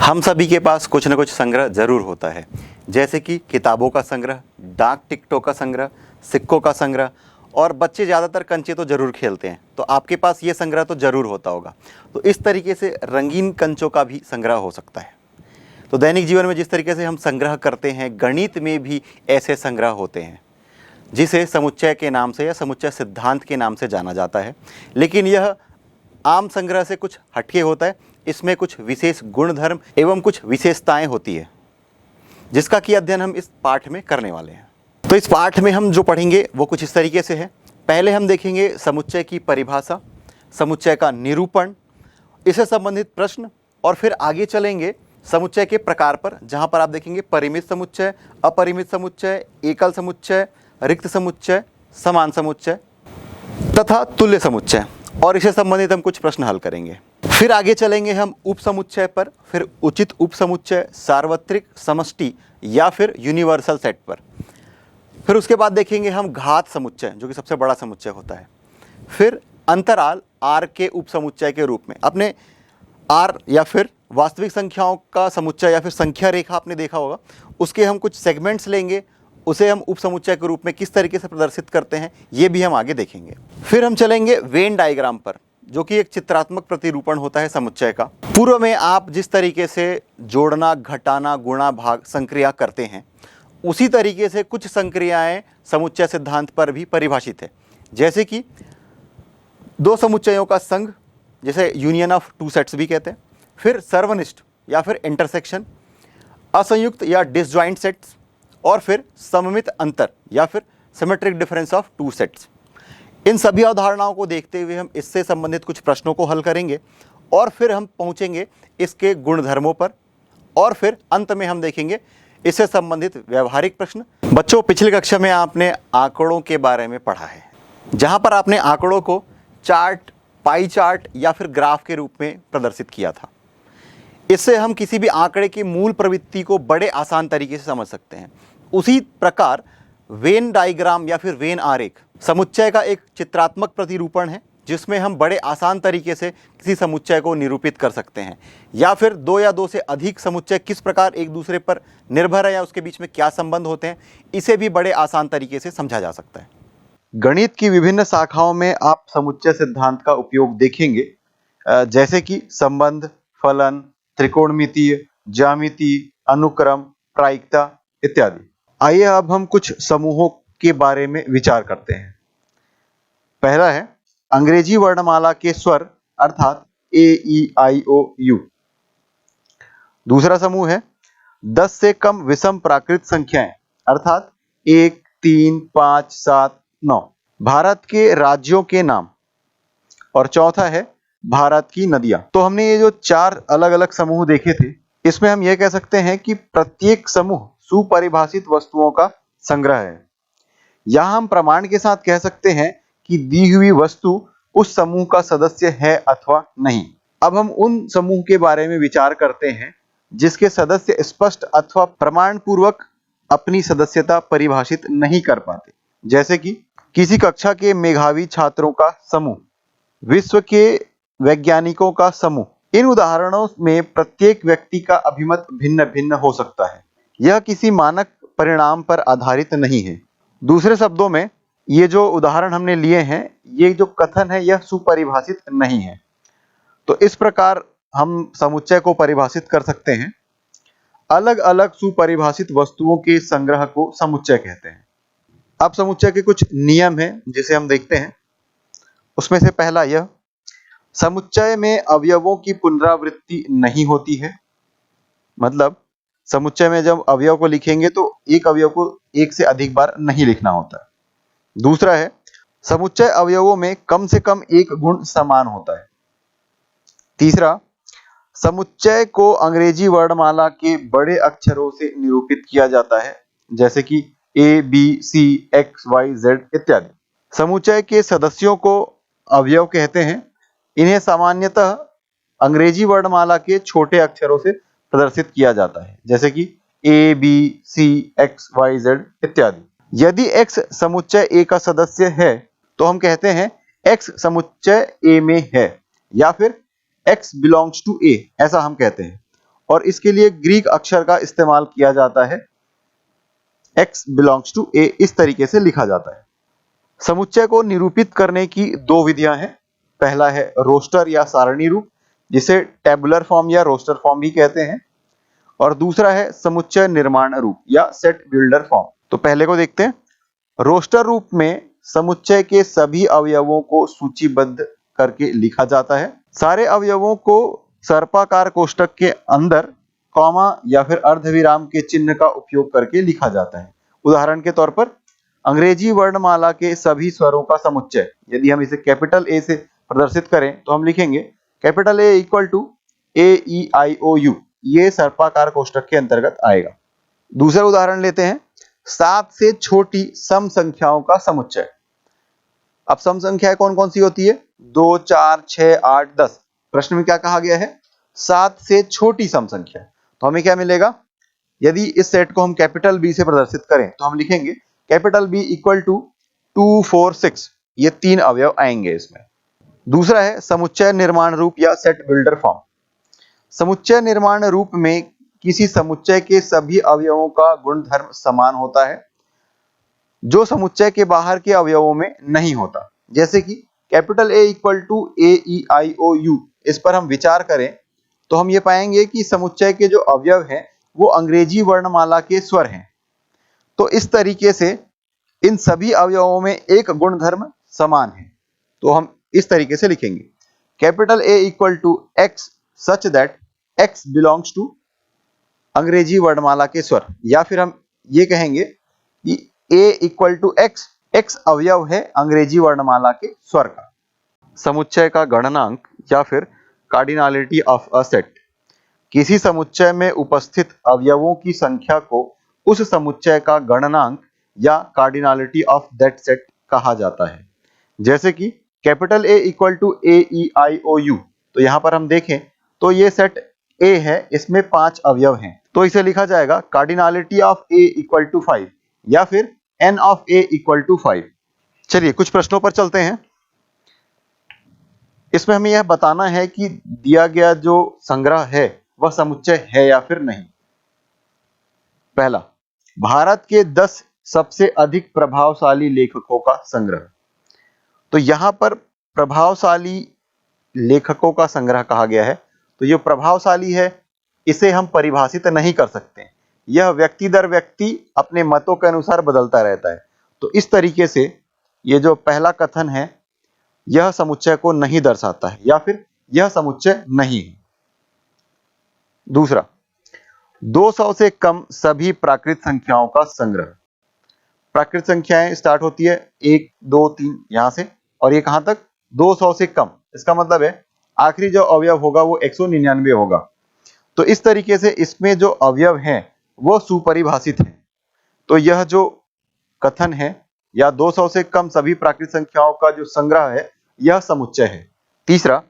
हम सभी के पास कुछ न कुछ संग्रह जरूर होता है, जैसे कि किताबों का संग्रह, डाक टिकटों का संग्रह, सिक्कों का संग्रह, और बच्चे ज़्यादातर कंचे तो ज़रूर खेलते हैं, तो आपके पास ये संग्रह तो ज़रूर होता होगा। तो इस तरीके से रंगीन कंचों का भी संग्रह हो सकता है। तो दैनिक जीवन में जिस तरीके से हम संग्रह करते हैं, गणित में भी ऐसे संग्रह होते हैं, जिसे समुच्चय के नाम से या समुच्चय सिद्धांत के नाम से जाना जाता है। लेकिन यह आम संग्रह से कुछ हटके होता है। इसमें कुछ विशेष गुणधर्म एवं कुछ विशेषताएं होती है, जिसका कि अध्ययन हम इस पाठ में करने वाले हैं। तो इस पाठ में हम जो पढ़ेंगे वो कुछ इस तरीके से है। पहले हम देखेंगे समुच्चय की परिभाषा, समुच्चय का निरूपण, इससे संबंधित प्रश्न, और फिर आगे चलेंगे समुच्चय के प्रकार पर, जहां पर आप देखेंगे परिमित समुच्चय, अपरिमित समुच्चय, एकल समुच्चय, रिक्त समुच्चय, समान समुच्चय तथा तुल्य समुच्चय, और इससे संबंधित हम कुछ प्रश्न हल करेंगे। फिर आगे चलेंगे हम उप समुच्चय पर, फिर उचित उप समुच्चय, सार्वत्रिक, समष्टि या फिर यूनिवर्सल सेट पर। फिर उसके बाद देखेंगे हम घात समुच्चय, जो कि सबसे बड़ा समुच्चय होता है। फिर अंतराल आर के उप समुच्चय के रूप में, अपने आर या फिर वास्तविक संख्याओं का समुच्चय या फिर संख्या रेखा आपने देखा होगा, उसके हम कुछ सेगमेंट्स लेंगे, उसे हम उप समुच्चय के रूप में किस तरीके से प्रदर्शित करते हैं ये भी हम आगे देखेंगे। फिर हम चलेंगे वेन डायग्राम पर, जो कि एक चित्रात्मक प्रतिरूपण होता है समुच्चय का। पूर्व में आप जिस तरीके से जोड़ना, घटाना, गुणा, भाग संक्रिया करते हैं, उसी तरीके से कुछ संक्रियाएं समुच्चय सिद्धांत पर भी परिभाषित है, जैसे कि दो समुच्चयों का संघ, जैसे यूनियन ऑफ टू सेट्स भी कहते हैं। फिर सर्वनिष्ठ या फिर इंटरसेक्शन, असंयुक्त या डिसजॉइंट सेट्स, और फिर सममित अंतर या फिर symmetric difference of two sets. इन सभी अवधारणाओं को देखते हुए हम इससे संबंधित कुछ प्रश्नों को हल करेंगे, और फिर हम पहुंचेंगे इसके गुणधर्मों पर, और फिर अंत में हम देखेंगे इससे संबंधित व्यवहारिक प्रश्न। बच्चों, पिछली कक्षा में आपने आंकड़ों के बारे में पढ़ा है, जहां पर आपने आंकड़ों को चार्ट, पाई चार्ट या फिर ग्राफ के रूप में प्रदर्शित किया था। इससे हम किसी भी आंकड़े की मूल प्रवृत्ति को बड़े आसान तरीके से समझ सकते हैं। उसी प्रकार वेन डायग्राम या फिर वेन आरेख समुच्चय का एक चित्रात्मक प्रतिरूपण है, जिसमें हम बड़े आसान तरीके से किसी समुच्चय को निरूपित कर सकते हैं, या फिर दो या दो से अधिक समुच्चय किस प्रकार एक दूसरे पर निर्भर है या उसके बीच में क्या संबंध होते हैं, इसे भी बड़े आसान तरीके से समझा जा सकता है। गणित की विभिन्न शाखाओं में आप समुच्चय सिद्धांत का उपयोग देखेंगे, जैसे कि संबंध, फलन, त्रिकोणमितीय, ज्यामिति, अनुक्रम, प्रायिकता इत्यादि। आइए अब हम कुछ समूहों के बारे में विचार करते हैं। पहला है अंग्रेजी वर्णमाला के स्वर, अर्थात ए, ई, आई, ओ, यू। दूसरा समूह है 10 से कम विषम प्राकृत संख्याएं, अर्थात 1, 3, 5, 7, 9, भारत के राज्यों के नाम। और चौथा है भारत की नदियां। तो हमने ये जो चार अलग अलग समूह देखे थे, इसमें हम ये कह सकते हैं कि प्रत्येक समूह सुपरिभाषित वस्तुओं का संग्रह है। यहां हम प्रमाण के साथ कह सकते हैं कि दी हुई वस्तु उस समूह का सदस्य है अथवा नहीं। अब हम उन समूह के बारे में विचार करते हैं जिसके सदस्य स्पष्ट अथवा प्रमाण पूर्वक अपनी सदस्यता परिभाषित नहीं कर पाते, जैसे कि किसी कक्षा के मेधावी छात्रों का समूह, विश्व के वैज्ञानिकों का समूह। इन उदाहरणों में प्रत्येक व्यक्ति का अभिमत भिन्न भिन्न हो सकता है, यह किसी मानक परिणाम पर आधारित नहीं है। दूसरे शब्दों में, ये जो उदाहरण हमने लिए हैं, ये जो कथन है यह सुपरिभाषित नहीं है। तो इस प्रकार हम समुच्चय को परिभाषित कर सकते हैं। अलग अलग सुपरिभाषित वस्तुओं के संग्रह को समुच्चय कहते हैं। अब समुच्चय के कुछ नियम हैं जिसे हम देखते हैं। उसमें से पहला यह, समुच्चय में अवयवों की पुनरावृत्ति नहीं होती है। मतलब समुच्चय में जब अवयव को लिखेंगे तो एक अवयव को एक से अधिक बार नहीं लिखना होता है। दूसरा है, समुच्चय अवयवों में कम से कम एक गुण समान होता है। तीसरा, समुच्चय को अंग्रेजी वर्णमाला के बड़े अक्षरों से निरूपित किया जाता है, जैसे कि ए, बी, सी, एक्स, वाई, जेड इत्यादि। समुच्चय के सदस्यों को अवयव कहते हैं। इन्हें सामान्यतः अंग्रेजी वर्णमाला के छोटे अक्षरों से प्रदर्शित किया जाता है, जैसे कि ए, बी, सी, एक्स, वाई, जेड इत्यादि। यदि एक्स समुच्चय ए का सदस्य है तो हम कहते हैं एक्स समुच्चय ए में है, या फिर एक्स बिलोंग्स टू ए, ऐसा हम कहते हैं। और इसके लिए ग्रीक अक्षर का इस्तेमाल किया जाता है। x बिलोंग्स टू a इस तरीके से लिखा जाता है। समुच्चय को निरूपित करने की दो विधियां हैं। पहला है रोस्टर या सारणी रूप, जिसे टेबुलर फॉर्म या रोस्टर फॉर्म भी कहते हैं, और दूसरा है समुच्चय निर्माण रूप या सेट बिल्डर फॉर्म। तो पहले को देखते हैं। रोस्टर रूप में समुच्चय के सभी अवयवों को सूचीबद्ध करके लिखा जाता है। सारे अवयवों को सर्पाकार कोष्ठक के अंदर कॉमा या फिर अर्धविराम के चिन्ह का उपयोग करके लिखा जाता है। उदाहरण के तौर पर अंग्रेजी वर्णमाला के सभी स्वरों का समुच्चय, यदि हम इसे कैपिटल ए से प्रदर्शित करें तो हम लिखेंगे capital A equal to A E I O U, ये सर्पाकार कोष्ठक के अंतर्गत आएगा। दूसरा उदाहरण लेते हैं, 7 से छोटी सम संख्याओं का समुच्चय। अब सम संख्याएं कौन कौन सी होती है? 2, 4, 6, 8, 10। प्रश्न में क्या कहा गया है? 7 से छोटी सम संख्या। तो हमें क्या मिलेगा? यदि इस सेट को हम कैपिटल बी से प्रदर्शित करें तो हम लिखेंगे कैपिटल बी इक्वल टू 2, 4, 6। ये 3 अवयव आएंगे इसमें। दूसरा है समुच्चय निर्माण रूप या सेट बिल्डर फॉर्म। समुच्चय निर्माण रूप में किसी समुच्चय के सभी अवयवों का गुणधर्म समान होता है, जो समुच्चय के बाहर के अवयवों में नहीं होता। जैसे कि capital A equal to A E I O U, इस पर हम विचार करें तो हम ये पाएंगे कि समुच्चय के जो अवयव हैं वो अंग्रेजी वर्णमाला के स्वर हैं। तो इस तरीके से इन सभी अवयवों में एक गुणधर्म समान है। तो हम इस तरीके से लिखेंगे capital A equal to X such that X belongs to अंग्रेजी वर्णमाला के स्वर, या फिर हम ये कहेंगे कि ए इक्वल टू एक्स, एक्स अवयव है अंग्रेजी वर्णमाला के स्वर का। समुच्चय का गणनांक या फिर कार्डिनलिटी ऑफ अ सेट। किसी समुच्चय में उपस्थित अवयवों की संख्या को उस समुच्चय का गणनांक या कार्डिनलिटी ऑफ दैट सेट कहा जाता है। जैसे कि capital A equal to A E I O U, तो यहां पर हम देखें तो ये सेट ए है, इसमें 5 अवयव हैं, तो इसे लिखा जाएगा cardinality of A equal to 5 या फिर n of a equal to 5। चलिए कुछ प्रश्नों पर चलते हैं। इसमें हमें यह बताना है कि दिया गया जो संग्रह है वह समुच्चय है या फिर नहीं। पहला, भारत के 10 सबसे अधिक प्रभावशाली लेखकों का संग्रह। तो यहां पर प्रभावशाली लेखकों का संग्रह कहा गया है, तो ये प्रभावशाली है इसे हम परिभाषित नहीं कर सकते। यह व्यक्ति दर व्यक्ति अपने मतों के अनुसार बदलता रहता है। तो इस तरीके से ये जो पहला कथन है यह समुच्चय को नहीं दर्शाता है या फिर यह समुच्चय नहीं है। दूसरा, 200 से कम सभी प्राकृत संख्याओं का संग्रह। प्राकृत संख्याएं स्टार्ट होती है 1, 2, 3 यहां से, और ये कहां तक? 200 से कम। इसका मतलब है आखिरी जो अवयव होगा वो 199 होगा। तो इस तरीके से इसमें जो अवयव हैं वो सुपरिभाषित हैं। तो यह जो कथन है या 200 से कम सभी प्राकृत संख्याओं का जो संग्रह है यह समुच्चय है। तीसरा,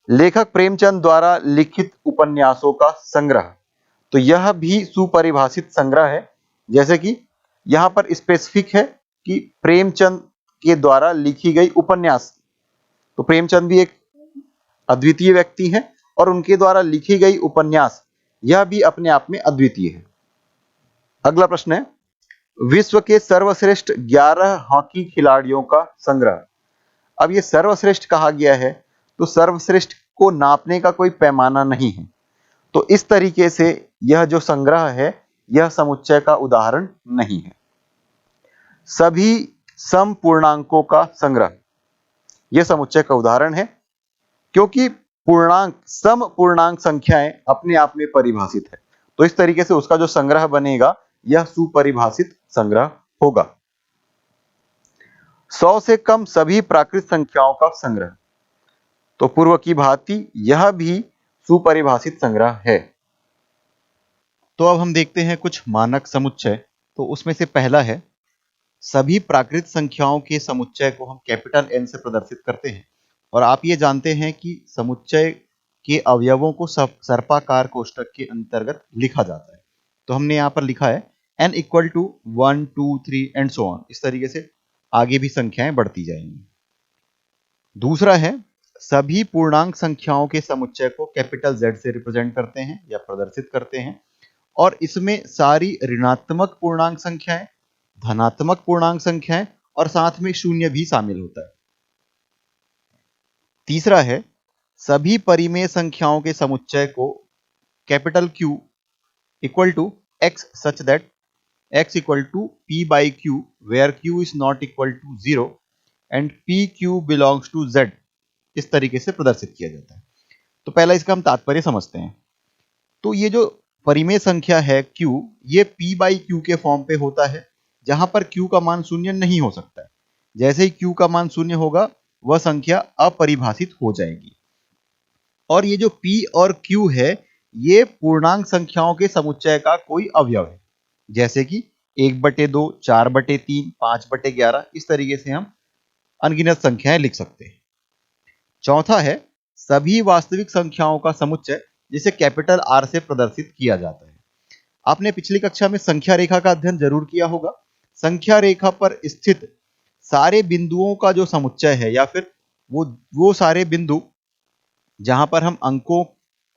लेखक प्रेमचंद द्वारा लिखित उपन्यासों का संग्रह। तो यह भी सुपरिभाषित संग्रह है। जैसे कि यहां पर स्पेसिफिक है कि प्रेमचंद के द्वारा लिखी गई उपन्यास। तो प्रेमचंद भी एक अद्वितीय व्यक्ति है और उनके द्वारा लिखी गई उपन्यास यह भी अपने आप में अद्वितीय है। अगला प्रश्न है, विश्व के सर्वश्रेष्ठ 11 हॉकी खिलाड़ियों का संग्रह। अब ये सर्वश्रेष्ठ कहा गया है तो सर्वश्रेष्ठ को नापने का कोई पैमाना नहीं है। तो इस तरीके से यह जो संग्रह है यह समुच्चय का उदाहरण नहीं है। सभी सम पूर्णांकों का संग्रह, यह समुच्चय का उदाहरण है, क्योंकि पूर्णांक सम पूर्णांक संख्याएं अपने आप में परिभाषित है। तो इस तरीके से उसका जो संग्रह बनेगा यह सुपरिभाषित संग्रह होगा। 100 से कम सभी प्राकृत संख्याओं का संग्रह। तो पूर्व की भांति यह भी सुपरिभाषित संग्रह है। तो अब हम देखते हैं कुछ मानक समुच्चय। तो उसमें से पहला है, सभी प्राकृत संख्याओं के समुच्चय को हम कैपिटल N से प्रदर्शित करते हैं। और आप ये जानते हैं कि समुच्चय के अवयवों को सर्पाकार कोष्ठक के अंतर्गत लिखा जाता है। तो हमने यहाँ पर लिखा है n equal to 1, 2, 3 and so on. इस तरीके से आगे भी संख्याएं बढ़ती जाएंगी। दूसरा है, सभी पूर्णांक संख्याओं के समुच्चय को कैपिटल Z से रिप्रेजेंट करते हैं या प्रदर्शित करते हैं, और इसमें सारी ऋणात्मक पूर्णांक संख्याएं, धनात्मक पूर्णांक संख्याएं और साथ में शून्य भी शामिल होता है। तीसरा है, सभी परिमेय संख्याओं के समुच्चय को capital Q equal to x such that x equal to p by q where q is not equal to 0 and pq belongs to z इस तरीके से प्रदर्शित किया जाता है। तो पहला इसका हम तात्पर्य समझते हैं। तो ये जो परिमेय संख्या है q, ये p by q के फॉर्म पे होता है, जहां पर q का मान शून्य नहीं हो सकता है। जैसे ही q का मान शून्य होगा वह संख्या अपरिभाषित हो जाएगी। और ये जो p और q है, ये पूर्णांक संख्याओं के समुच्चय का कोई अवयव है, जैसे कि 1/2, 4/3, 5/11, इस तरीके से हम अनगिनत संख्याएं लिख सकते हैं। चौथा है, सभी वास्तविक संख्याओं का समुच्चय जिसे कैपिटल R से प्रदर्शित किया जाता है। आपने पिछली कक्षा में संख्या रेखा का अध्ययन जरूर किया होगा। संख्या रेखा पर स्थित सारे बिंदुओं का जो समुच्चय है, या फिर वो सारे बिंदु जहां पर हम अंकों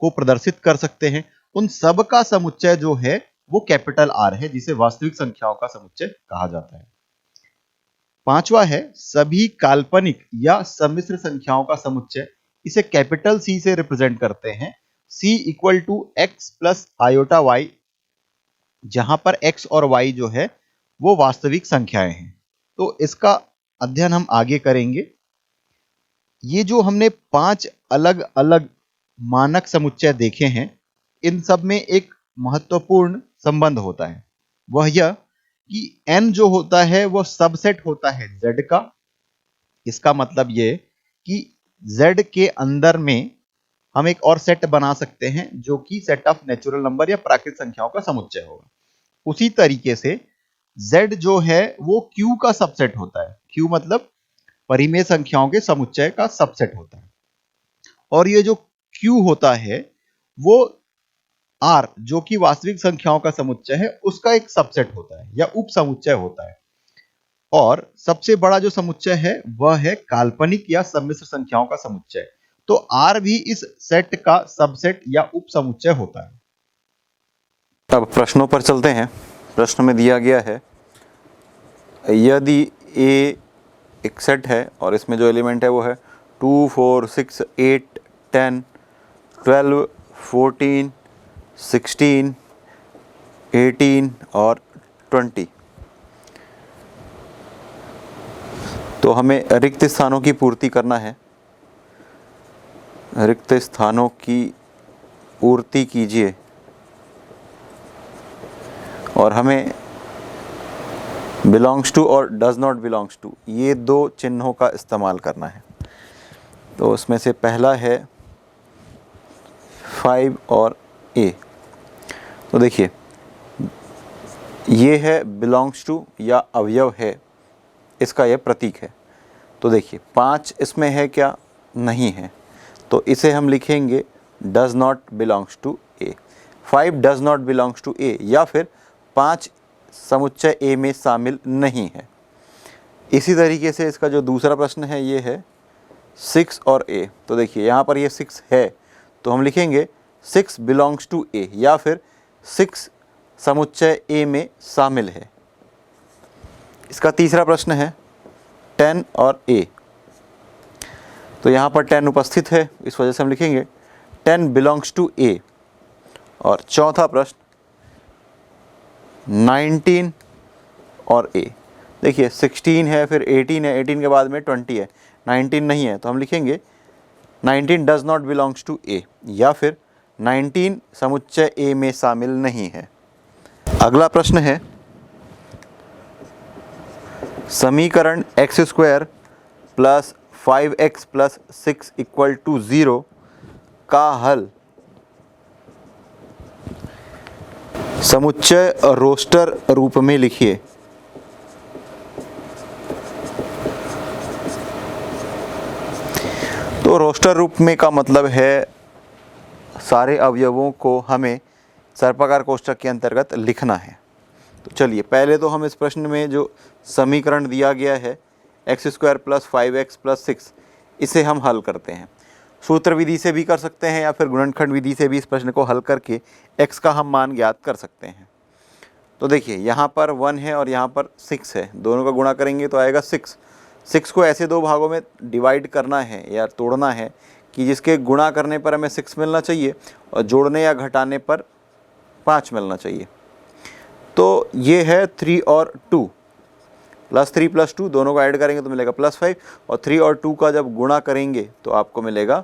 को प्रदर्शित कर सकते हैं, उन सब का समुच्चय जो है वो कैपिटल R है, जिसे वास्तविक संख्याओं का समुच्चय कहा जाता है। पांचवा है, सभी काल्पनिक या सम्मिश्र संख्याओं का समुच्चय, इसे कैपिटल C से रिप्रेजेंट करते हैं। C equal to x plus iota y, जहां पर x और y जो है वो वास्तविक संख्याएं हैं। तो इसका अध्ययन हम आगे करेंगे। ये जो हमने 5 अलग अलग मानक समुच्चय देखे हैं, इन सब में एक महत्वपूर्ण संबंध होता है, वह यह कि n जो होता है वो सबसेट होता है z का। इसका मतलब ये कि z के अंदर में हम एक और सेट बना सकते हैं जो कि सेट ऑफ नेचुरल नंबर या प्राकृतिक संख्याओं का समुच्चय होगा। उसी तरीके से z जो है वो q का सबसेट होता है। q मतलब परिमेय संख्याओं के समुच्चय का सबसेट होता है। और ये जो q होता है वो r, जो कि वास्तविक संख्याओं का समुच्चय है, उसका एक सबसेट होता है या उप समुच्चय होता है। और सबसे बड़ा जो समुच्चय है वह है काल्पनिक या सम्मिश्र संख्याओं का समुच्चय। तो r भी इस सेट का सबसेट या उप समुच्चय होता है। अब प्रश्नों पर चलते हैं। प्रश्न में दिया गया है, यदि A एक सेट है और इसमें जो एलिमेंट है वो है 2, 4, 6, 8, 10, 12, 14, 16, 18 और 20, तो हमें रिक्त स्थानों की पूर्ति करना है। रिक्त स्थानों की पूर्ति कीजिए और हमें बिलोंग्स टू और डज नॉट बिलोंग्स टू, ये दो चिन्हों का इस्तेमाल करना है। तो उसमें से पहला है 5 और A। तो देखिए, ये है बिलोंग्स टू या अवयव है, इसका यह प्रतीक है। तो देखिए 5 इसमें है क्या? नहीं है, तो इसे हम लिखेंगे does not belongs to A। 5 does not belongs to A, या फिर 5 समुच्चय A में शामिल नहीं है। इसी तरीके से इसका जो दूसरा प्रश्न है ये है 6 और A। तो देखिए यहाँ पर ये 6 है, तो हम लिखेंगे 6 बिलोंग्स टू A, या फिर 6 समुच्चय A में शामिल है। इसका तीसरा प्रश्न है 10 और A। तो यहाँ पर 10 उपस्थित है, इस वजह से हम लिखेंगे 10 बिलोंग्स टू A। और चौथा प्रश्न 19 और A। देखिए 16 है, फिर 18 है, 18 के बाद में 20 है, 19 नहीं है, तो हम लिखेंगे 19 does not belongs to A, या फिर 19 समुच्चय A में शामिल नहीं है। अगला प्रश्न है, समीकरण x² plus 5x plus 6 equal to 0 का हल समुच्चय रोस्टर रूप में लिखिए। तो रोस्टर रूप में का मतलब है सारे अवयवों को हमें सर्पाकार कोष्ठक के अंतर्गत लिखना है। तो चलिए पहले तो हम इस प्रश्न में जो समीकरण दिया गया है x² प्लस 5x प्लस 6, इसे हम हल करते हैं। सूत्र विधि से भी कर सकते हैं या फिर गुणनखंड विधि से भी इस प्रश्न को हल करके x का हम मान ज्ञात कर सकते हैं। तो देखिए यहाँ पर 1 है और यहाँ पर 6 है, दोनों का गुणा करेंगे तो आएगा 6। 6 को ऐसे दो भागों में डिवाइड करना है या तोड़ना है कि जिसके गुणा करने पर हमें 6 मिलना चाहिए और जोड़ने या घटाने पर 5 मिलना चाहिए। तो ये है 3 और 2, +3 + 2 दोनों को ऐड करेंगे तो मिलेगा +5 और 3 और 2 का जब गुणा करेंगे तो आपको मिलेगा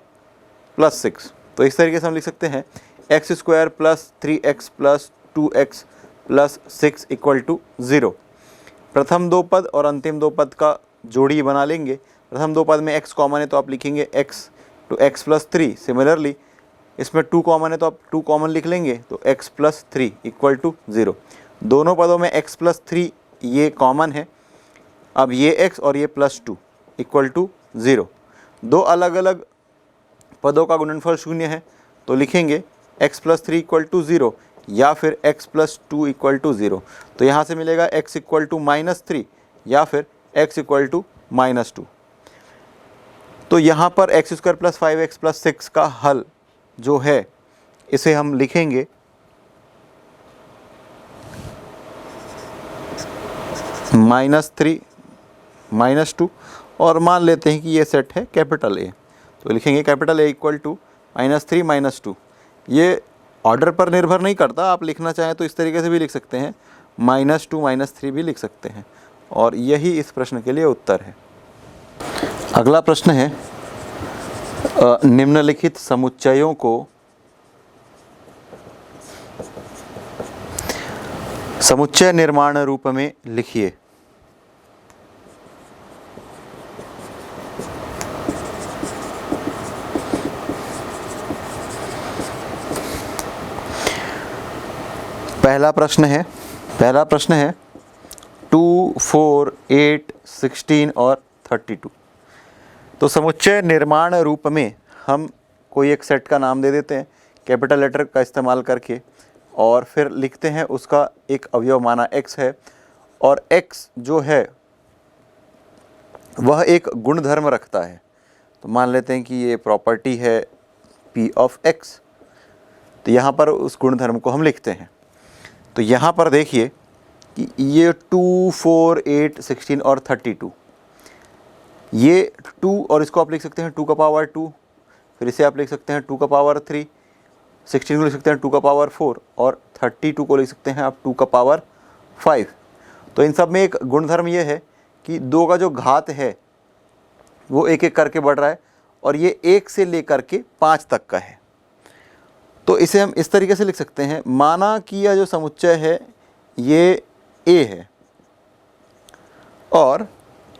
+6। तो इस तरीके से हम लिख सकते हैं x² + 3x + 2x + 6 = 0। प्रथम दो पद और अंतिम दो पद का जोड़ी बना लेंगे। प्रथम दो पद में x कॉमन है तो आप लिखेंगे x to x + 3। सिमिलरली इसमें 2 कॉमन है तो आप 2 कॉमन लिख लेंगे तो x + 3 = 0। दोनों पदों में x + 3 ये कॉमन है। अब ये x और ये +2 = 0। दो अलग अलग पदों का गुणनफल 0 है तो लिखेंगे x + 3 = 0 या फिर x + 2 = 0। तो यहाँ से मिलेगा x = -3 या फिर x = -2। तो यहाँ पर x² + 5x + 6 का हल जो है इसे हम लिखेंगे -3 -2 और मान लेते हैं कि ये सेट है कैपिटल A। तो लिखेंगे कैपिटल A = -3 -2। ये ऑर्डर पर निर्भर नहीं करता, आप लिखना चाहें तो इस तरीके से भी लिख सकते हैं, -2 -3 भी लिख सकते हैं। और यही इस प्रश्न के लिए उत्तर है। अगला प्रश्न है निम्नलिखित समुच्चयों को समुच्चय निर्माण रूप में लिखिए। पहला प्रश्न है 2, 4, 8, 16 और 32। तो समुच्चय निर्माण रूप में हम कोई एक सेट का नाम दे देते हैं कैपिटल लेटर का इस्तेमाल करके और फिर लिखते हैं उसका एक अवयव माना x है और x जो है वह एक गुणधर्म रखता है। तो मान लेते हैं कि ये प्रॉपर्टी है p of x। तो यहाँ पर उस गुणधर्म को हम लिखते हैं। तो यहाँ पर देखिए कि ये 2, 4, 8, 16 और 32, ये 2 और इसको आप लिख सकते हैं 2⁻², फिर इसे आप लिख सकते हैं 2⁻3, 16 को लिख सकते हैं 2⁻4 और 32 को लिख सकते हैं आप 2⁻5। तो इन सब में एक गुणधर्म ये है कि 2 का जो घात है वो एक एक करके बढ़ रहा है और ये 1 से लेकर के 5 तक का है। तो इसे हम इस तरीके से लिख सकते हैं, माना कि यह जो समुच्चय है ये a है और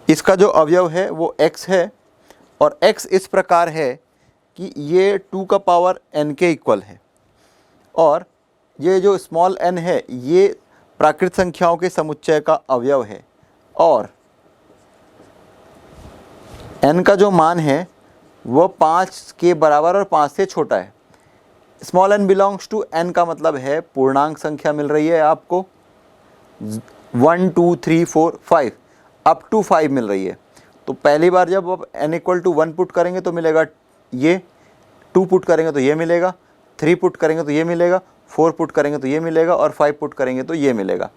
इसका जो अवयव है वो x है और x इस प्रकार है कि ये 2n के इक्वल है और ये जो स्मॉल n है ये प्राकृत संख्याओं के समुच्चय का अवयव है और n का जो मान है वो 5 के बराबर और 5 से छोटा है। Small n belongs to n का मतलब है पूर्णांक संख्या मिल रही है आपको 1, 2, 3, 4, 5 अप टू 5 मिल रही है। तो पहली बार जब आप n = 1 पुट करेंगे तो मिलेगा ये, 2 पुट करेंगे तो ये मिलेगा, 3 पुट करेंगे तो ये मिलेगा, 4 पुट करेंगे तो ये मिलेगा और 5 पुट करेंगे तो ये मिलेगा।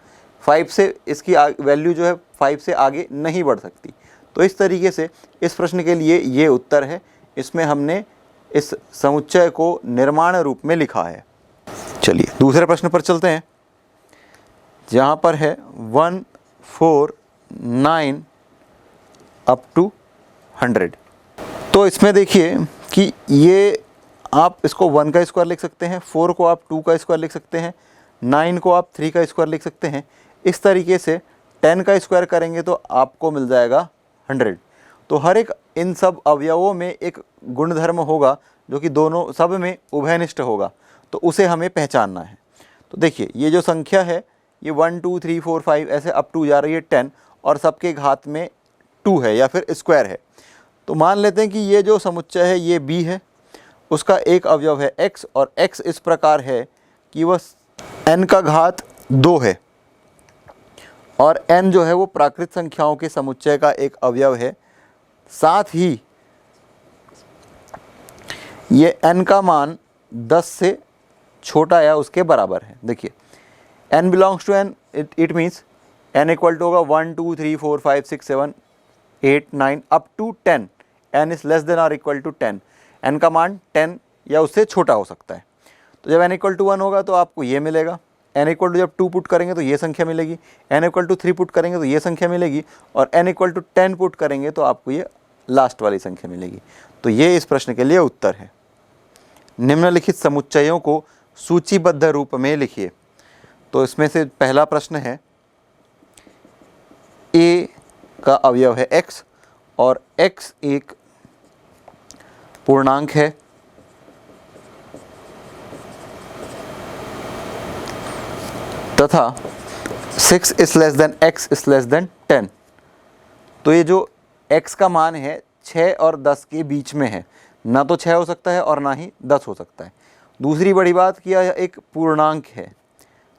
5 से इसकी वैल्यू जो है 5 से आगे नहीं बढ़ सकती। तो इस तरीके से इस प्रश्न के लिए ये उत्तर है। इसमें हमने इस समुच्चय को निर्माण रूप में लिखा है। चलिए दूसरे प्रश्न पर चलते हैं, जहाँ पर है 1, 4, 9 अप टू 100। तो इसमें देखिए कि ये आप इसको 1 का स्क्वायर लिख सकते हैं, 4 को आप 2 का स्क्वायर लिख सकते हैं, 9 को आप 3 का स्क्वायर लिख सकते हैं। इस तरीके से 10 का स्क्वायर करेंगे तो आपको मिल जाएगा 100। तो हर एक इन सब अवयवों में एक गुणधर्म होगा जो कि दोनों सब में उभयनिष्ठ होगा, तो उसे हमें पहचानना है। तो देखिए ये जो संख्या है ये 1, 2, 3, 4, 5 ऐसे अप टू जा रही है 10 और सबके घात में 2 है या फिर स्क्वायर है। तो मान लेते हैं कि ये जो समुच्चय है ये b है, उसका एक अवयव है x और x इस प्रकार है कि वह n का घात 2 है और n जो है वो प्राकृत संख्याओं के समुच्चय का एक अवयव है। साथ ही ये n का मान 10 से छोटा या उसके बराबर है। देखिए n belongs to n, it means n equal to होगा 1 2 3 4 5 6 7 8 9 up to 10, n is less than और इक्वल टू 10, n का मान 10 या उससे छोटा हो सकता है। तो जब n इक्वल टू 1 होगा तो आपको ये मिलेगा, n इक्वल टू जब 2 पुट करेंगे तो ये संख्या मिलेगी, n इक्वल टू 3 पुट करेंगे तो ये संख्या मिलेगी, और n इक्वल टू 10 पुट करेंगे तो आपको ये लास्ट वाली संख्या मिलेगी। तो ये इस प्रश्न के लिए उत्तर है। निम्नलिखित समुच्चयों को सूचीबद्ध रूप में लिखिए। तो इसमें से पहला प्रश्न है a का अवयव है x और x एक पूर्णांक है तथा 6 is less then x is less then 10। तो ये जो x का मान है 6 और 10 के बीच में है, ना तो 6 हो सकता है और ना ही 10 हो सकता है। दूसरी बड़ी बात कि यह एक पूर्णांक है।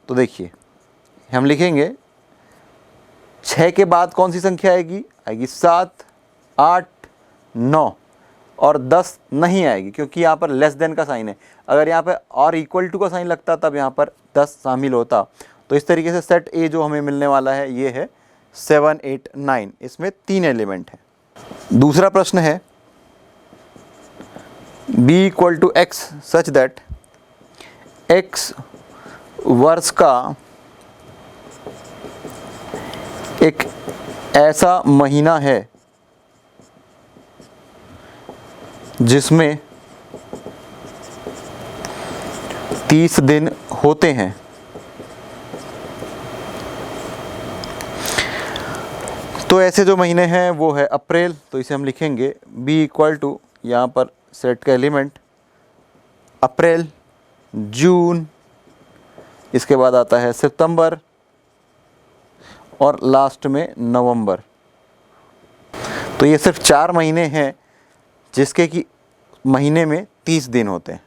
तो देखिए हम लिखेंगे 6 के बाद कौन सी संख्या आएगी, आएगी 7 8 9, और 10 नहीं आएगी क्योंकि यहाँ पर लेस देन का साइन है। अगर यहाँ पर और इक्वल टू का साइन लगता तब यहाँ पर 10 शामिल होता। तो इस तरीके से सेट ए जो हमें मिलने वाला है ये है 7 8 9, इसमें 3 एलिमेंट है। दूसरा प्रश्न है b equal to X such that x वर्ष का एक ऐसा महीना है जिसमें 30 दिन होते हैं। तो ऐसे जो महीने हैं वो है अप्रैल, तो इसे हम लिखेंगे b इक्वल टू, यहाँ पर सेट का एलिमेंट अप्रैल, जून, इसके बाद आता है सितंबर और लास्ट में नवंबर। तो ये सिर्फ 4 महीने हैं जिसके कि महीने में 30 दिन होते हैं।